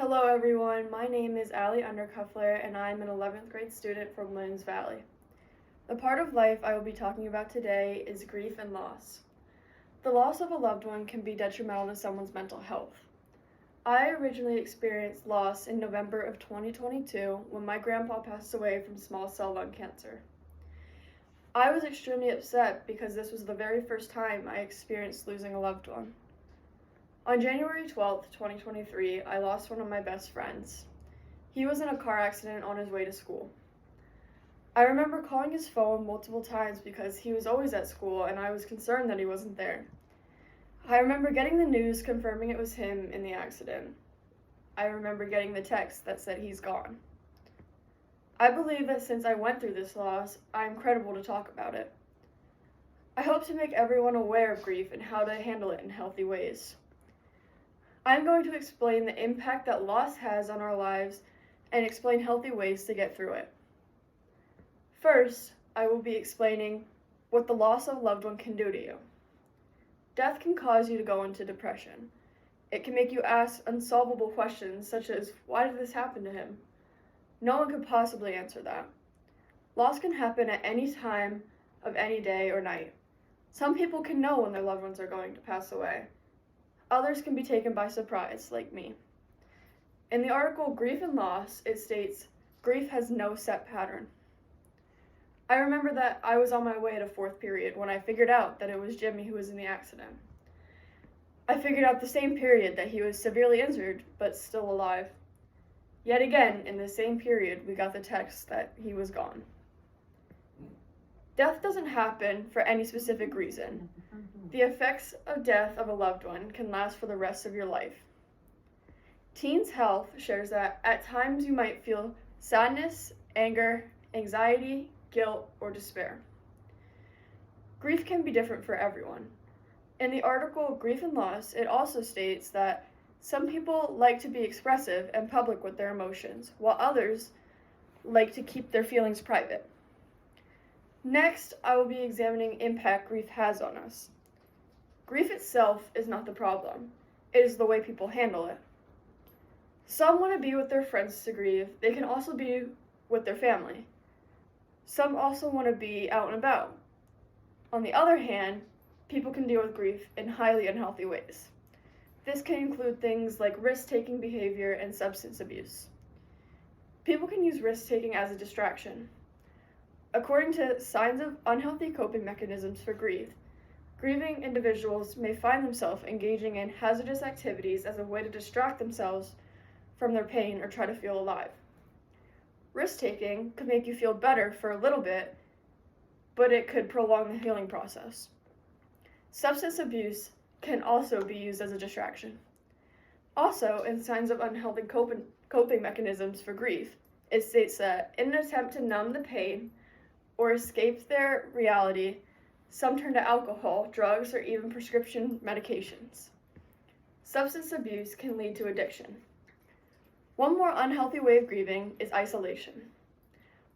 Hello everyone, my name is Allie Undercuffler and I'm an 11th grade student from Williams Valley. The part of life I will be talking about today is grief and loss. The loss of a loved one can be detrimental to someone's mental health. I originally experienced loss in November of 2022 when my grandpa passed away from small cell lung cancer. I was extremely upset because this was the very first time I experienced losing a loved one. On January 12, 2023, I lost one of my best friends. He was in a car accident on his way to school. I remember calling his phone multiple times because he was always at school and I was concerned that he wasn't there. I remember getting the news confirming it was him in the accident. I remember getting the text that said he's gone. I believe that since I went through this loss, I am credible to talk about it. I hope to make everyone aware of grief and how to handle it in healthy ways. I'm going to explain the impact that loss has on our lives and explain healthy ways to get through it. First, I will be explaining what the loss of a loved one can do to you. Death can cause you to go into depression. It can make you ask unsolvable questions such as, why did this happen to him? No one could possibly answer that. Loss can happen at any time of any day or night. Some people can know when their loved ones are going to pass away. Others can be taken by surprise, like me. In the article Grief and Loss, it states, grief has no set pattern. I remember that I was on my way to fourth period when I figured out that it was Jimmy who was in the accident. I figured out the same period that he was severely injured, but still alive. Yet again, in the same period, we got the text that he was gone. Death doesn't happen for any specific reason. The effects of death of a loved one can last for the rest of your life. Teens Health shares that at times you might feel sadness, anger, anxiety, guilt, or despair. Grief can be different for everyone. In the article Grief and Loss, it also states that some people like to be expressive and public with their emotions, while others like to keep their feelings private. Next, I will be examining impact grief has on us. Grief itself is not the problem. It is the way people handle it. Some want to be with their friends to grieve. They can also be with their family. Some also want to be out and about. On the other hand, people can deal with grief in highly unhealthy ways. This can include things like risk-taking behavior and substance abuse. People can use risk-taking as a distraction. According to Signs of Unhealthy Coping Mechanisms for Grief, grieving individuals may find themselves engaging in hazardous activities as a way to distract themselves from their pain or try to feel alive. Risk-taking could make you feel better for a little bit, but it could prolong the healing process. Substance abuse can also be used as a distraction. Also, in Signs of Unhealthy Coping Mechanisms for Grief, it states that in an attempt to numb the pain or escape their reality, some turn to alcohol, drugs, or even prescription medications. Substance abuse can lead to addiction. One more unhealthy way of grieving is isolation.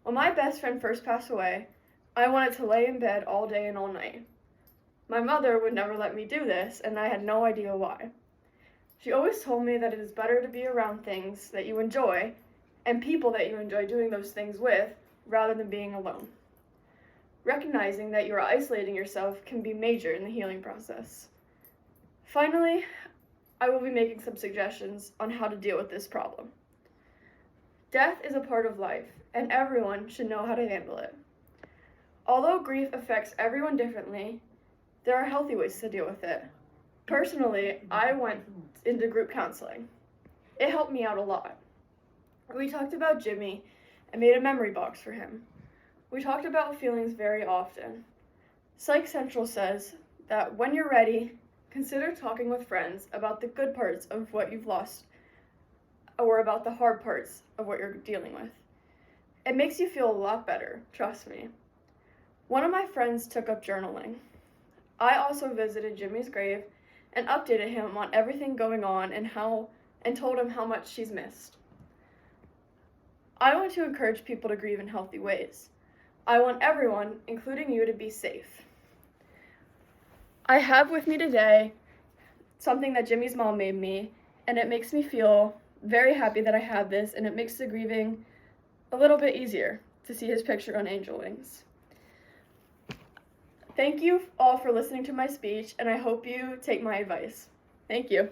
When my best friend first passed away, I wanted to lay in bed all day and all night. My mother would never let me do this, and I had no idea why. She always told me that it is better to be around things that you enjoy and people that you enjoy doing those things with rather than being alone. Recognizing that you are isolating yourself can be major in the healing process. Finally, I will be making some suggestions on how to deal with this problem. Death is a part of life, and everyone should know how to handle it. Although grief affects everyone differently, there are healthy ways to deal with it. Personally, I went into group counseling. It helped me out a lot. We talked about Jimmy and made a memory box for him. We talked about feelings very often. Psych Central says that when you're ready, consider talking with friends about the good parts of what you've lost or about the hard parts of what you're dealing with. It makes you feel a lot better, trust me. One of my friends took up journaling. I also visited Jimmy's grave and updated him on everything going on and told him how much she's missed. I want to encourage people to grieve in healthy ways. I want everyone, including you, to be safe. I have with me today something that Jimmy's mom made me, and it makes me feel very happy that I had this, and it makes the grieving a little bit easier to see his picture on Angel Wings. Thank you all for listening to my speech, and I hope you take my advice. Thank you.